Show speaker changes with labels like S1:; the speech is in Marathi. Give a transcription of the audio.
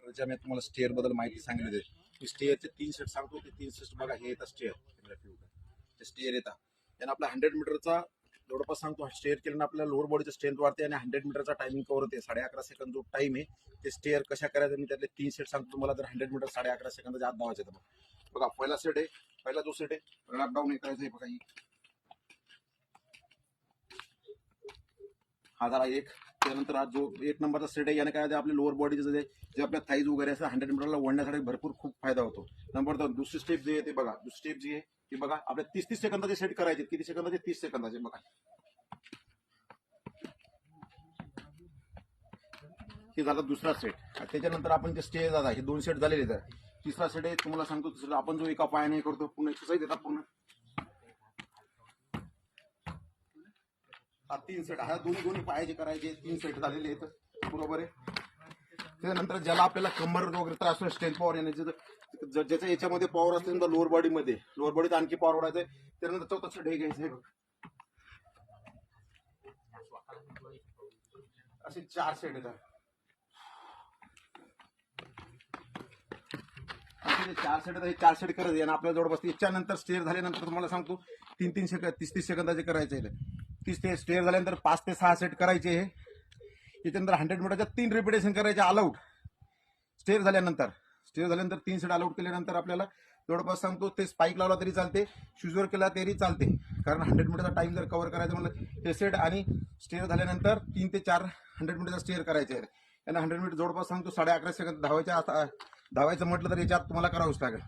S1: मी तुम्हाला स्टेअर बद्दल माहिती सांगितली आहे. स्टेअरचे 3 सेट सांगतो. ते 3 सेट बघा, हे येतात स्टेअर, ते स्टेअर येतात. त्यानं आपला 100 मीटरचा जवळपास सांगतो, स्टेअर केल्यानं आपल्याला लोअर बॉडीचं स्ट्रेंथ वाढते आणि 100 मीटरचा टायमिंग कव्हर होते. 11.5 सेकंद जो टाइम आहे, ते स्टेअर कशा करायचं मी त्यातले 3 सेट सांगतो तुम्हाला. जर 100 मीटर 11.5 सेकंदाच्या आत धावायचे तर बघा, पहिला सेट आहे, पहिला जो सेट आहे रॅप डाऊन हे करायचं आहे बघा. हा झाला एक. त्यानंतर हा जो 1 नंबरचा सेट आहे, याने काय आपल्या लोअर बॉडीचं जे आपल्या थाईज वगैरे असं 100 मीटरला ओढण्यासाठी भरपूर खूप फायदा होतो. नंबर 2 दुसरी स्टेप जी आहे ते बघा, दुसरी स्टेप जी आहे ती बघा, आपल्या 30-30 सेकंदाचे सेट करायचे. किती सेकंदाचे? 30 सेकंदाचे. बघा हे झाला दुसरा सेट. त्याच्यानंतर आपण जे स्टे झाला, हे 2 सेट झालेले आहेत. तिसरा सेट आहे तुम्हाला सांगतो, तिसरा आपण जो एका पायाने करतो, पूर्ण एक्सरसाइज येतात पूर्ण. हा 3 सेट, हा दोन्ही पायाचे करायचे. 3 सेट झालेले आहेत, बरोबर आहे. त्यानंतर ज्याला आपल्याला कंबर वगैरे त्रास असतो, स्ट्रेंथ पॉवर येण्याचे, ज्याच्या याच्यामध्ये पॉवर असते लोअर बॉडीत आणखी पॉवर वाढायचं आहे. त्यानंतर चौथा सेट हे घ्यायचं आहे. असे 4 सेट येतात. 4 सेट हे 4 सेट करायचे आणि आपल्याला जवळपास याच्यानंतर स्टेअर झाल्यानंतर तुम्हाला सांगतो 3-3 सेकंद 30-30 सेकंदाचे करायचे. 30 ते स्टेअर झाल्यानंतर 5 ते 6 सेट करायचे. त्याच्यानंतर 100 मीटरच्या 3 रिपिटेशन करायचे ऑल स्टेअर झाल्यानंतर. 3 सेट ऑल आउट केल्यानंतर आपल्याला जवळपास सांगतो ते स्पाईक लावला तरी चालते, शूजवर केला तरी चालते, कारण 100 मीटरचा टाइम जर कव्हर करायचा म्हणलं हे सेट आणि स्टेअर झाल्यानंतर 3 ते 4 100 मीटरचा स्टेअर करायचे आहे. यांना 100 मीटर जवळपास सांगतो 11.5 सेकंद धावायचं म्हटलं तर याच्यात तुम्हाला करावंच लागेल.